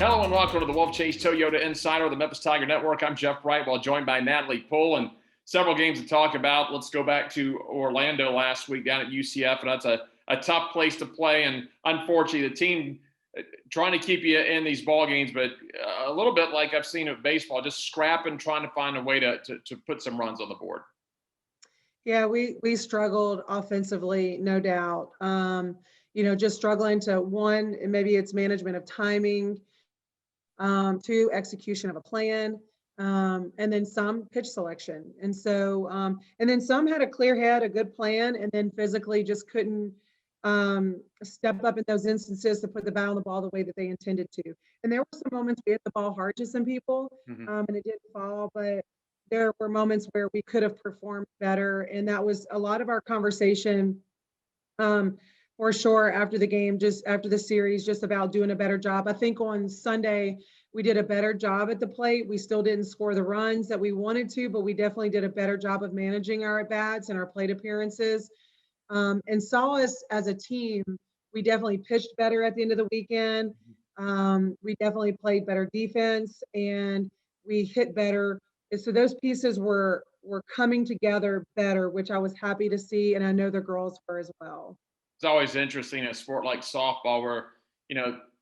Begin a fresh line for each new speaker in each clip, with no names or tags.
Hello and welcome to the Wolfchase Toyota Insider, the Memphis Tiger Network. I'm Jeff Brightwell, joined by Natalie Poole, and several games to talk about. Let's go back to Orlando last week down at UCF, and that's a tough place to play. And unfortunately, the team trying to keep you in these ball games, but a little bit like I've seen at baseball, just scrapping, trying to find a way to put some runs on the board.
Yeah, we struggled offensively, no doubt. Just struggling to one, and maybe it's management of timing, two, execution of a plan, and then some pitch selection. And then some had a clear head, a good plan, and then physically just couldn't step up in those instances to put the bat on the ball the way that they intended to. And there were some moments we hit the ball hard to some people, and it didn't fall, but there were moments where we could have performed better. And that was a lot of our conversation, for sure, after the game, just after the series, just about doing a better job. I think on Sunday, we did a better job at the plate. We still didn't score the runs that we wanted to, but we definitely did a better job of managing our at-bats and our plate appearances. And saw us as a team, we definitely pitched better at the end of the weekend. We definitely played better defense, and we hit better. And so those pieces were coming together better, which I was happy to see, and I know the girls were as well.
It's always interesting in a sport like softball where,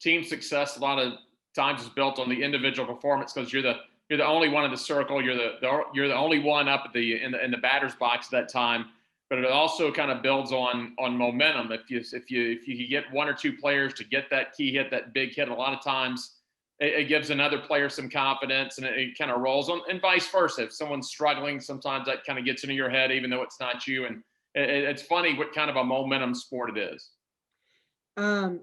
team success a lot of times is built on the individual performance because you're the only one in the circle. You're the only one up at in the batter's box at that time. But it also kind of builds on momentum. If you get one or two players to get that key hit, that big hit, a lot of times it gives another player some confidence, and it kind of rolls on, and vice versa. If someone's struggling, sometimes that kind of gets into your head, even though it's not you. And it's funny what kind of a momentum sport it is.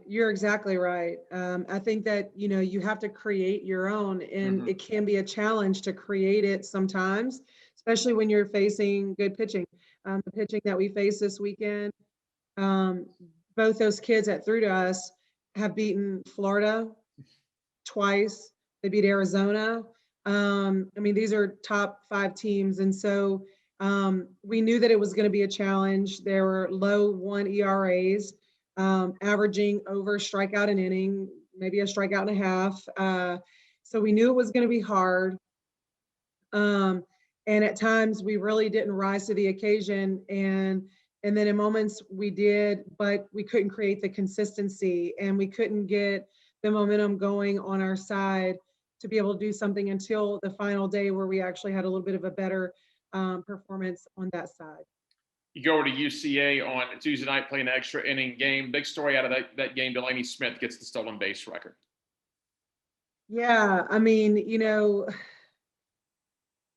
You're exactly right. I think that, you have to create your own, and it can be a challenge to create it sometimes, especially when you're facing good pitching. The pitching that we faced this weekend, both those kids that threw to us have beaten Florida twice. They beat Arizona. These are top 5 teams. And so we knew that it was going to be a challenge. There were low 1 ERAs, averaging over strikeout an inning, maybe a strikeout and a half. So we knew it was going to be hard. And at times we really didn't rise to the occasion. And then in moments we did, but we couldn't create the consistency, and we couldn't get the momentum going on our side to be able to do something until the final day, where we actually had a little bit of a better performance on that side.
You go over to UCA on Tuesday night, playing an extra inning game. Big story out of that game, Delaney Smith gets the stolen base record.
Yeah,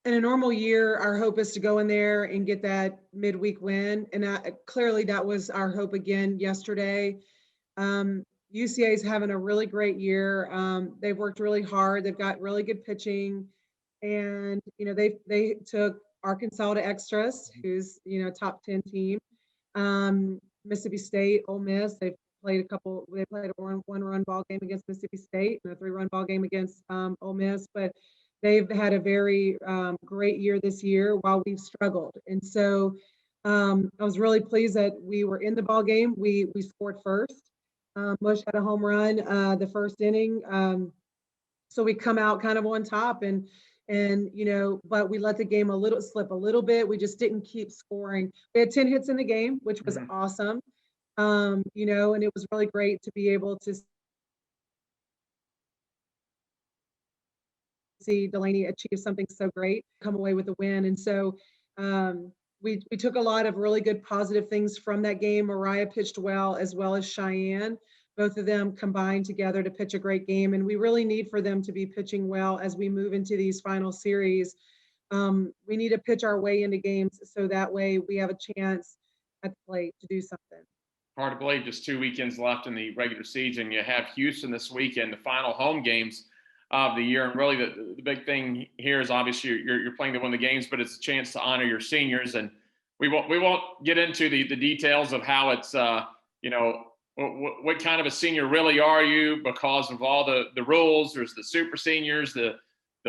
in a normal year, our hope is to go in there and get that midweek win. And clearly that was our hope again yesterday. UCA is having a really great year. They've worked really hard. They've got really good pitching. And, they took Arkansas to extras, who's, top 10 team. Mississippi State, Ole Miss, they played a one-run ball game against Mississippi State and a 3-run ball game against Ole Miss. But they've had a very great year this year while we've struggled. And so I was really pleased that we were in the ball game. We scored first. Mush had a home run the first inning. So we come out kind of on top, and but we let the game slip a little bit. We just didn't keep scoring. We had 10 hits in the game, which was awesome. And it was really great to be able to see Delaney achieve something so great, come away with a win. And so we took a lot of really good positive things from that game. Mariah pitched well, as well as Cheyenne. Both of them combined together to pitch a great game. And we really need for them to be pitching well as we move into these final series. We need to pitch our way into games so that way we have a chance at the plate to do something.
Hard to believe, just 2 weekends left in the regular season. You have Houston this weekend, the final home games of the year. And really the big thing here is obviously you're playing to win the games, but it's a chance to honor your seniors. And we won't get into the details of how it's, what kind of a senior really are you because of all the rules. There's the super seniors, the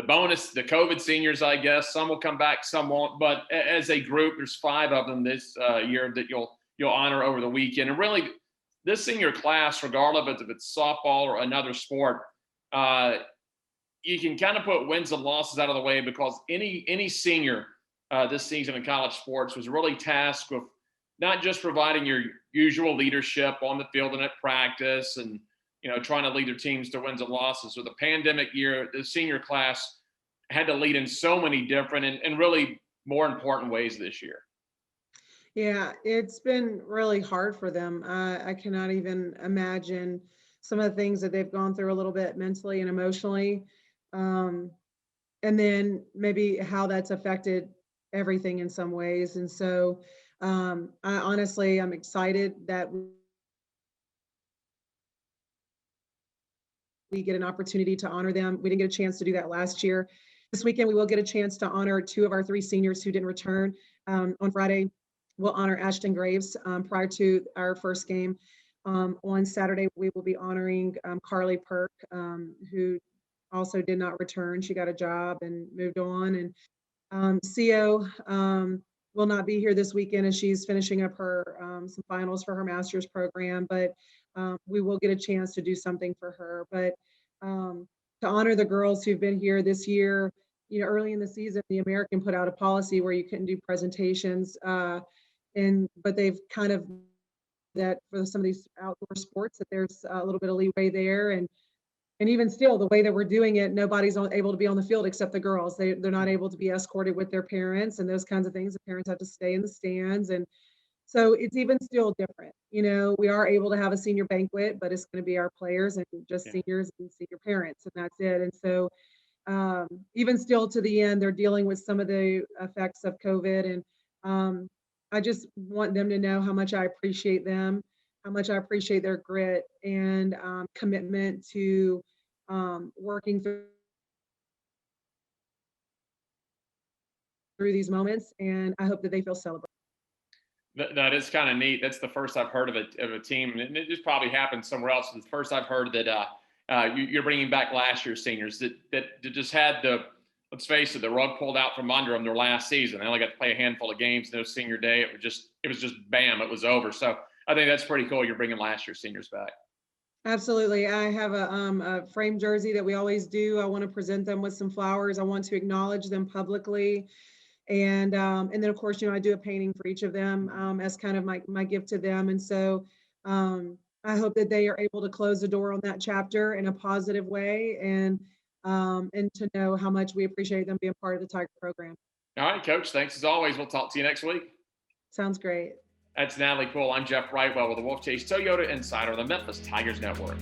bonus, the COVID seniors, I guess. Some will come back, some won't. But as a group, there's 5 of them this year that you'll honor over the weekend. And really, this senior class, regardless if it's softball or another sport, uh, you can kind of put wins and losses out of the way because any senior this season in college sports was really tasked with not just providing your usual leadership on the field and at practice, and trying to lead their teams to wins and losses. So the pandemic year, the senior class had to lead in so many different and really more important ways this year.
Yeah, it's been really hard for them. I cannot even imagine some of the things that they've gone through a little bit mentally and emotionally. Um, and then maybe how that's affected everything in some ways. And so I'm excited that we get an opportunity to honor them. We didn't get a chance to do that last year. This weekend, we will get a chance to honor two of our three seniors who didn't return. On Friday, we'll honor Ashton Graves prior to our first game. On Saturday, we will be honoring Carly Perk, who also did not return. She got a job and moved on. And CO will not be here this weekend as she's finishing up her some finals for her master's program, but we will get a chance to do something for her. But to honor the girls who've been here this year, early in the season, the American put out a policy where you couldn't do presentations, but they've kind of that for some of these outdoor sports that there's a little bit of leeway there. And even still, the way that we're doing it, nobody's able to be on the field except the girls. They're not able to be escorted with their parents and those kinds of things. The parents have to stay in the stands. And so it's even still different. We are able to have a senior banquet, but it's going to be our players and just seniors and senior parents, and that's it. And so even still to the end, they're dealing with some of the effects of COVID. And I just want them to know how much I appreciate them, how much I appreciate their grit and commitment to working through these moments. And I hope that they feel celebrated.
That is kind of neat. That's the first I've heard of a team, and it just probably happened somewhere else. It's the first I've heard that you're bringing back last year's seniors that just had let's face it, the rug pulled out from under them their last season. They only got to play a handful of games. Their senior day, it was just bam, it was over. So I think that's pretty cool. You're bringing last year's seniors back.
Absolutely. I have a frame jersey that we always do. I want to present them with some flowers. I want to acknowledge them publicly. And then of course, I do a painting for each of them as kind of my gift to them. And so I hope that they are able to close the door on that chapter in a positive way and to know how much we appreciate them being part of the Tiger program.
All right, Coach. Thanks as always. We'll talk to you next week.
Sounds great.
That's Natalie Poole. I'm Jeff Brightwell with the Wolfchase Toyota Insider on the Memphis Tigers Network.